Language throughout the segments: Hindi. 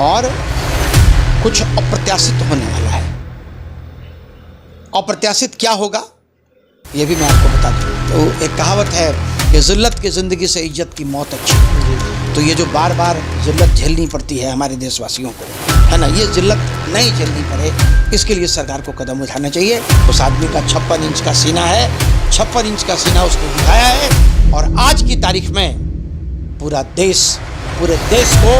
और कुछ अप्रत्याशित होने वाला है। अप्रत्याशित क्या होगा ये भी मैं आपको बता दूँ। तो एक कहावत है कि ज़िल्लत की ज़िंदगी से इज्जत की मौत अच्छी। तो ये जो बार बार ज़िल्लत झेलनी पड़ती है हमारे देशवासियों को, है ना, ये ज़िल्लत नहीं झेलनी पड़े, इसके लिए सरकार को कदम उठाना चाहिए। उस आदमी का 56 इंच का सीना है, 56 इंच का सीना उसने दिखाया है। और आज की तारीख में पूरे देश को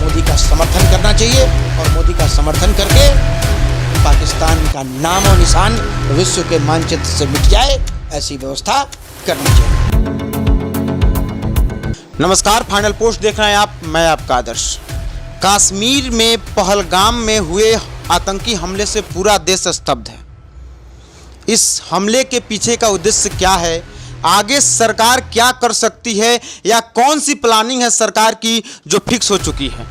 मोदी का समर्थन करना चाहिए और मोदी का समर्थन करके पाकिस्तान का नाम और निशान विश्व के मानचित्र से मिट जाए, ऐसी व्यवस्था करनी चाहिए। नमस्कार, फाइनल पोस्ट देख रहे हैं आप, मैं आपका आदर्श। कश्मीर में पहलगाम में हुए आतंकी हमले से पूरा देश स्तब्ध है। इस हमले के पीछे का उद्देश्य क्या है, आगे सरकार क्या कर सकती है या कौन सी प्लानिंग है सरकार की जो फिक्स हो चुकी है,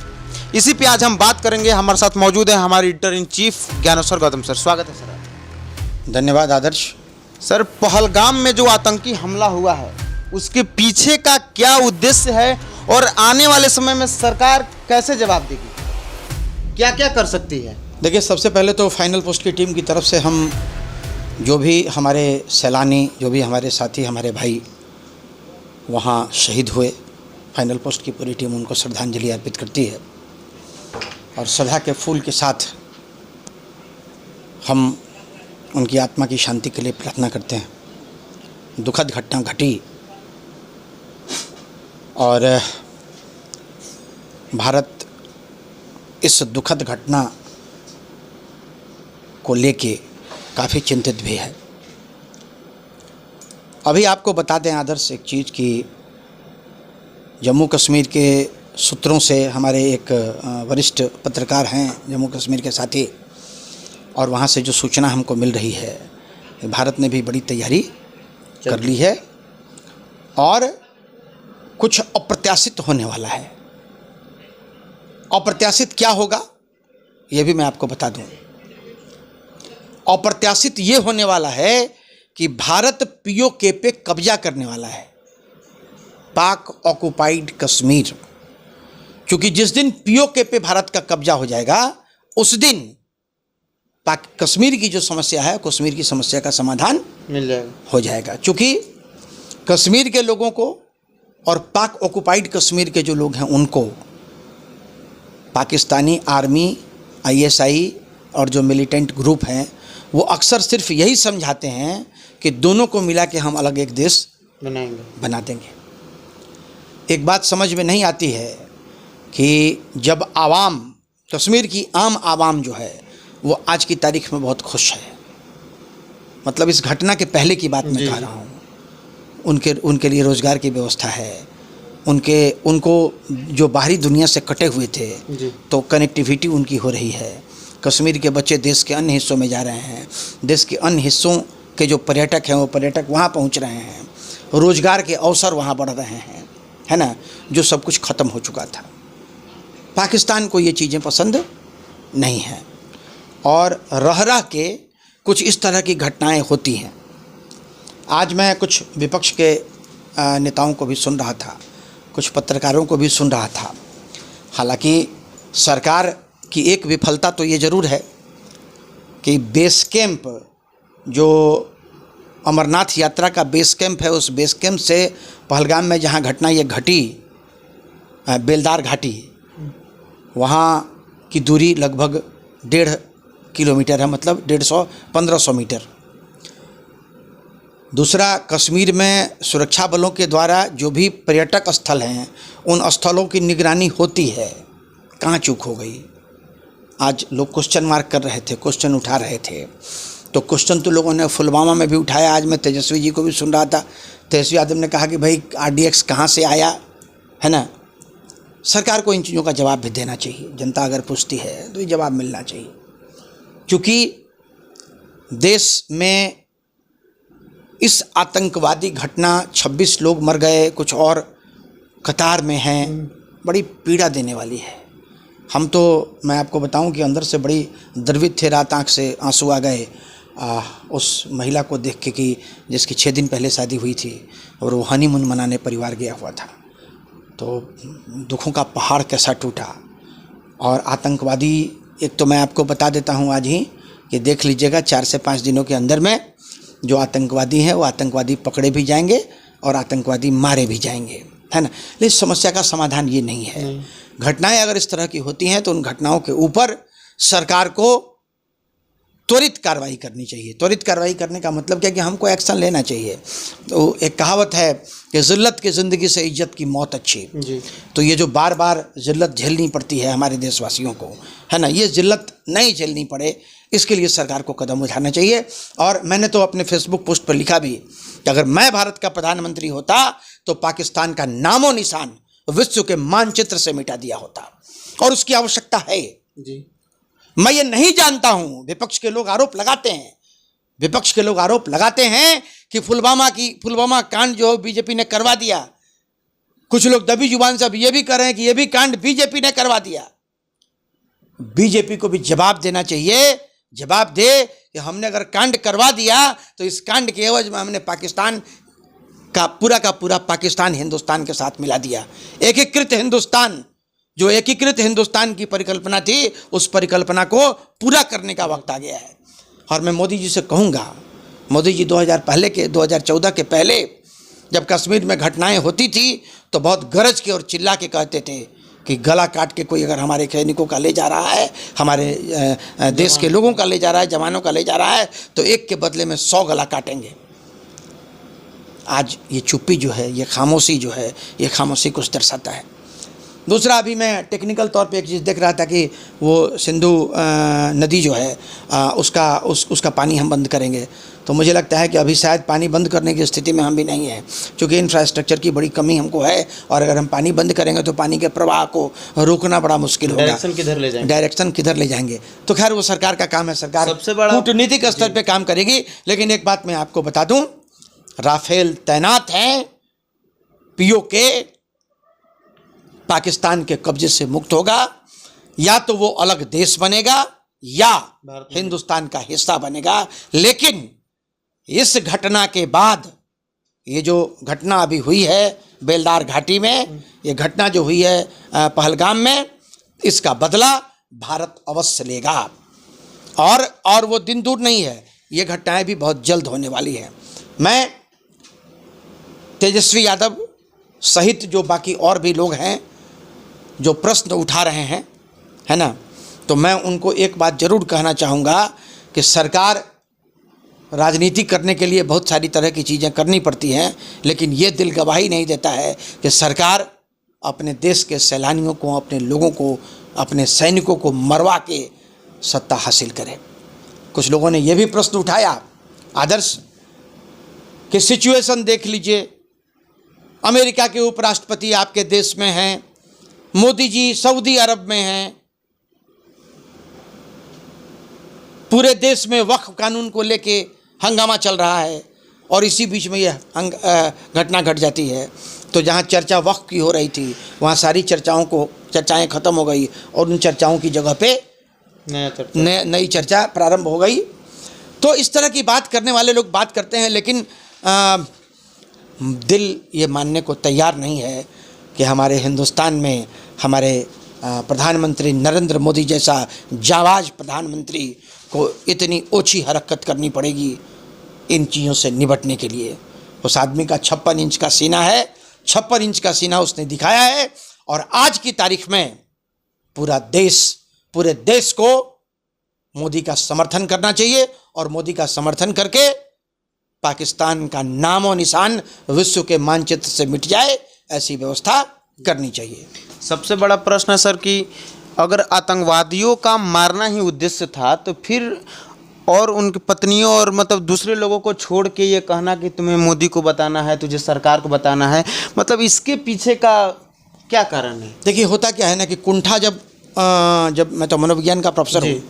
इसी पे आज हम बात करेंगे। हमारे साथ मौजूद है हमारे editor in chief Dnyaneshwar Gautam sir. स्वागत है सर। धन्यवाद आदर्श। सर, पहलगाम में जो आतंकी हमला हुआ है उसके पीछे का क्या उद्देश्य है और आने वाले समय में सरकार कैसे जवाब देगी, क्या क्या कर सकती है? देखिए, सबसे पहले तो फाइनल पोस्ट की टीम की तरफ से हम जो भी हमारे सैलानी, जो भी हमारे साथी, हमारे भाई वहाँ शहीद हुए, फाइनल पोस्ट की पूरी टीम उनको श्रद्धांजलि अर्पित करती है और श्रद्धा के फूल के साथ हम उनकी आत्मा की शांति के लिए प्रार्थना करते हैं। दुखद घटना घटी और भारत इस दुखद घटना को लेके काफ़ी चिंतित भी है। अभी आपको बता दें आदर्श एक चीज़ कि जम्मू कश्मीर के सूत्रों से हमारे एक वरिष्ठ पत्रकार हैं जम्मू कश्मीर के साथी, और वहाँ से जो सूचना हमको मिल रही है, भारत ने भी बड़ी तैयारी कर ली है और कुछ अप्रत्याशित होने वाला है। अप्रत्याशित क्या होगा ये भी मैं आपको बता दूं। अप्रत्याशित ये होने वाला है कि भारत पीओके पे कब्जा करने वाला है, पाक ऑक्युपाइड कश्मीर। क्योंकि जिस दिन पीओके पे भारत का कब्जा हो जाएगा उस दिन पाक कश्मीर की जो समस्या है, कश्मीर की समस्या का समाधान मिल जाएगा, हो जाएगा। क्योंकि कश्मीर के लोगों को और पाक ऑक्युपाइड कश्मीर के जो लोग हैं उनको पाकिस्तानी आर्मी, आईएसआई और जो मिलिटेंट ग्रुप हैं वो अक्सर सिर्फ यही समझाते हैं कि दोनों को मिला के हम अलग एक देश बना देंगे। एक बात समझ में नहीं आती है कि जब आवाम, कश्मीर की आम आवाम जो है वो आज की तारीख में बहुत खुश है, मतलब इस घटना के पहले की बात मैं कह रहा हूँ, उनके लिए रोज़गार की व्यवस्था है, उनको जो बाहरी दुनिया से कटे हुए थे तो कनेक्टिविटी उनकी हो रही है। कश्मीर के बच्चे देश के अन्य हिस्सों में जा रहे हैं, देश के अन्य हिस्सों के जो पर्यटक हैं वो पर्यटक वहाँ पहुँच रहे हैं, रोज़गार के अवसर वहाँ बढ़ रहे हैं, है ना, जो सब कुछ ख़त्म हो चुका था। पाकिस्तान को ये चीज़ें पसंद नहीं हैं और रह के कुछ इस तरह की घटनाएं होती हैं। आज मैं कुछ विपक्ष के नेताओं को भी सुन रहा था, कुछ पत्रकारों को भी सुन रहा था। हालांकि सरकार की एक विफलता तो ये ज़रूर है कि बेस कैंप, जो अमरनाथ यात्रा का बेस कैंप है, उस बेस कैंप से पहलगाम में जहाँ घटना ये घटी, बेलदार घाटी, वहाँ की दूरी लगभग 1.5 किलोमीटर है, मतलब 1500 मीटर। दूसरा, कश्मीर में सुरक्षा बलों के द्वारा जो भी पर्यटक स्थल हैं उन स्थलों की निगरानी होती है, कहाँ चूक हो गई। आज लोग क्वेश्चन मार्क कर रहे थे, क्वेश्चन उठा रहे थे, तो क्वेश्चन तो लोगों ने पुलवामा में भी उठाया। आज मैं तेजस्वी जी को भी सुन रहा था, तेजस्वी यादव ने कहा कि भाई RDX कहाँ से आया, है ना। सरकार को इन चीज़ों का जवाब भी देना चाहिए, जनता अगर पूछती है तो ये जवाब मिलना चाहिए। क्योंकि देश में इस आतंकवादी घटना 26 लोग मर गए, कुछ और कतार में हैं, बड़ी पीड़ा देने वाली है। हम तो, मैं आपको बताऊं कि अंदर से बड़ी द्रवित थे, रात आँख से आंसू आ गए उस महिला को देख के कि जिसकी 6 दिन पहले शादी हुई थी और वो हनीमून मनाने परिवार गया हुआ था। तो दुखों का पहाड़ कैसा टूटा। और आतंकवादी, एक तो मैं आपको बता देता हूँ आज ही कि देख लीजिएगा 4 से 5 दिनों के अंदर में जो आतंकवादी हैं वो आतंकवादी पकड़े भी जाएंगे और आतंकवादी मारे भी जाएंगे, है ना। लेकिन समस्या का समाधान ये नहीं है। घटनाएं अगर इस तरह की होती हैं तो उन घटनाओं के ऊपर सरकार को त्वरित कार्रवाई करनी चाहिए। त्वरित कार्रवाई करने का मतलब क्या कि हमको एक्शन लेना चाहिए। तो एक कहावत है कि ज़िल्लत की ज़िंदगी से इज्जत की मौत अच्छी जी। तो ये जो बार बार ज़िल्लत झेलनी पड़ती है हमारे देशवासियों को, है ना, ये ज़िल्लत नहीं झेलनी पड़े, इसके लिए सरकार को कदम उठाना चाहिए। और मैंने तो अपने फेसबुक पोस्ट पर लिखा भी कि अगर मैं भारत का प्रधानमंत्री होता तो पाकिस्तान का नामो निशान विश्व के मानचित्र से मिटा दिया होता, और उसकी आवश्यकता है जी। मैं ये नहीं जानता हूं, विपक्ष के लोग आरोप लगाते हैं, विपक्ष के लोग आरोप लगाते हैं कि पुलवामा कांड जो बीजेपी ने करवा दिया। कुछ लोग दबी जुबान से अब ये भी कर रहे हैं कि ये भी कांड बीजेपी ने करवा दिया। बीजेपी को भी जवाब देना चाहिए, जवाब दे कि हमने अगर कांड करवा दिया तो इस कांड के एवज में हमने पाकिस्तान का पूरा पाकिस्तान हिंदुस्तान के साथ मिला दिया। एकीकृत हिंदुस्तान, जो एकीकृत हिंदुस्तान की परिकल्पना थी, उस परिकल्पना को पूरा करने का वक्त आ गया है। और मैं मोदी जी से कहूँगा, मोदी जी 2014 के पहले जब कश्मीर में घटनाएं होती थी तो बहुत गरज के और चिल्ला के कहते थे कि गला काट के कोई अगर हमारे सैनिकों का ले जा रहा है, हमारे देश के लोगों का ले जा रहा है, जवानों का ले जा रहा है, तो एक के बदले में 100 गला काटेंगे। आज ये चुप्पी जो है, ये खामोशी जो है, ये खामोशी कुछ दर्शाता है। दूसरा, अभी मैं टेक्निकल तौर पे एक चीज़ देख रहा था कि वो सिंधु नदी जो है उसका पानी हम बंद करेंगे, तो मुझे लगता है कि अभी शायद पानी बंद करने की स्थिति में हम भी नहीं हैं, क्योंकि इंफ्रास्ट्रक्चर की बड़ी कमी हमको है। और अगर हम पानी बंद करेंगे तो पानी के प्रवाह को रोकना बड़ा मुश्किल होगा। डायरेक्शन किधर ले जाएंगे? तो खैर वो सरकार का काम है, सरकार सबसे बड़ा कूटनीतिक स्तर पर काम करेगी। लेकिन एक बात मैं आपको बता दूँ, राफेल तैनात हैं, POK पाकिस्तान के कब्जे से मुक्त होगा, या तो वो अलग देश बनेगा या हिंदुस्तान का हिस्सा बनेगा। लेकिन इस घटना के बाद, ये जो घटना अभी हुई है बेलदार घाटी में, ये घटना जो हुई है पहलगाम में, इसका बदला भारत अवश्य लेगा। और वो दिन दूर नहीं है, ये घटनाएं भी बहुत जल्द होने वाली है। मैं तेजस्वी यादव सहित जो बाकी और भी लोग हैं जो प्रश्न उठा रहे हैं, है ना, तो मैं उनको एक बात ज़रूर कहना चाहूँगा कि सरकार राजनीति करने के लिए बहुत सारी तरह की चीज़ें करनी पड़ती हैं, लेकिन ये दिल गवाही नहीं देता है कि सरकार अपने देश के सैलानियों को, अपने लोगों को, अपने सैनिकों को मरवा के सत्ता हासिल करे। कुछ लोगों ने ये भी प्रश्न उठाया, आदर्श कि सिचुएशन देख लीजिए, अमेरिका के उपराष्ट्रपति आपके देश में हैं, मोदी जी सऊदी अरब में हैं, पूरे देश में वक्फ कानून को लेके हंगामा चल रहा है, और इसी बीच में यह घटना घट जाती है। तो जहाँ चर्चा वक्फ की हो रही थी, वहाँ सारी चर्चाएं ख़त्म हो गई और उन चर्चाओं की जगह पे नई चर्चा प्रारंभ हो गई। तो इस तरह की बात करने वाले लोग बात करते हैं, लेकिन दिल ये मानने को तैयार नहीं है कि हमारे हिंदुस्तान में हमारे प्रधानमंत्री नरेंद्र मोदी जैसा जाबाज प्रधानमंत्री को इतनी ओछी हरकत करनी पड़ेगी इन चीज़ों से निपटने के लिए। उस आदमी का 56 इंच का सीना है, 56 इंच का सीना उसने दिखाया है, और आज की तारीख में पूरे देश को मोदी का समर्थन करना चाहिए, और मोदी का समर्थन करके पाकिस्तान का नामो निशान विश्व के मानचित्र से मिट जाए, ऐसी व्यवस्था करनी चाहिए। सबसे बड़ा प्रश्न है सर कि अगर आतंकवादियों का मारना ही उद्देश्य था, तो फिर और उनकी पत्नियों और मतलब दूसरे लोगों को छोड़ के ये कहना कि तुम्हें मोदी को बताना है, तुझे सरकार को बताना है, मतलब इसके पीछे का क्या कारण है? देखिए, होता क्या है ना कि कुंठा जब मैं तो मनोविज्ञान का प्रोफेसर हूँ,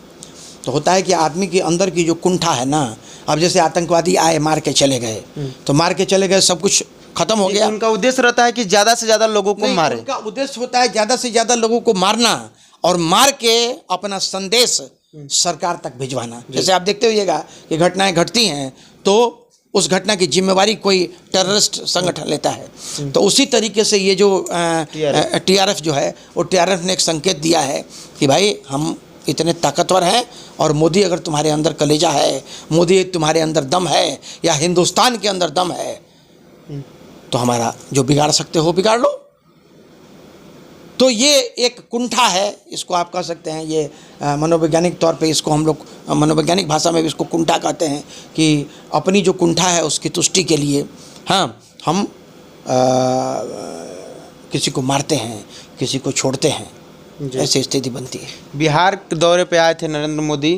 तो होता है कि आदमी के अंदर की जो कुंठा है ना, अब जैसे आतंकवादी आए, मार के चले गए, तो मार के चले गए, सब कुछ खत्म हो गया। उनका उद्देश्य रहता है कि ज़्यादा से ज़्यादा लोगों को मारे। उनका उद्देश्य होता है ज़्यादा से ज़्यादा लोगों को मारना और मार के अपना संदेश सरकार तक भिजवाना। जैसे आप देखते होइएगा कि घटनाएं घटती हैं तो उस घटना की जिम्मेवारी कोई टेररिस्ट संगठन लेता है। तो उसी तरीके से ये जो TRF जो है, वो TRF ने एक संकेत दिया है कि भाई हम इतने ताकतवर हैं, और मोदी अगर तुम्हारे अंदर कलेजा है, मोदी तुम्हारे अंदर दम है, या हिंदुस्तान के अंदर दम है, तो हमारा जो बिगाड़ सकते हो बिगाड़ लो। तो ये एक कुंठा है, इसको आप कह सकते हैं, ये मनोवैज्ञानिक तौर पे इसको हम लोग मनोवैज्ञानिक भाषा में भी इसको कुंठा कहते हैं, कि अपनी जो कुंठा है उसकी तुष्टि के लिए हम किसी को मारते हैं, किसी को छोड़ते हैं, ऐसी स्थिति बनती है। बिहार के दौरे पे आए थे नरेंद्र मोदी,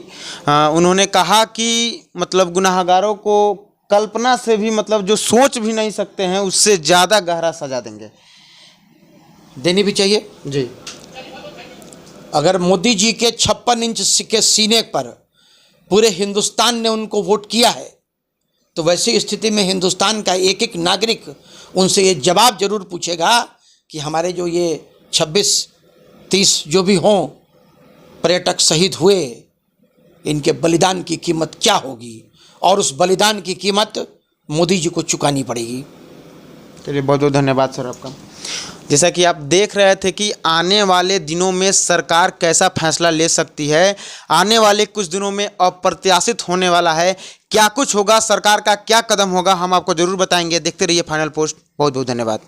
उन्होंने कहा कि मतलब गुनाहगारों को कल्पना से भी, मतलब जो सोच भी नहीं सकते हैं, उससे ज़्यादा गहरा सजा देनी भी चाहिए जी। अगर मोदी जी के 56 इंच के सीने पर पूरे हिंदुस्तान ने उनको वोट किया है, तो वैसी स्थिति में हिंदुस्तान का एक एक नागरिक उनसे ये जवाब जरूर पूछेगा कि हमारे जो ये 26-30 जो भी हों पर्यटक शहीद हुए, इनके बलिदान की कीमत क्या होगी, और उस बलिदान की कीमत मोदी जी को चुकानी पड़ेगी। चलिए, बहुत बहुत धन्यवाद सर आपका। जैसा कि आप देख रहे थे कि आने वाले दिनों में सरकार कैसा फैसला ले सकती है, आने वाले कुछ दिनों में अप्रत्याशित होने वाला है, क्या कुछ होगा, सरकार का क्या कदम होगा, हम आपको ज़रूर बताएंगे। देखते रहिए फाइनल पोस्ट। बहुत बहुत धन्यवाद।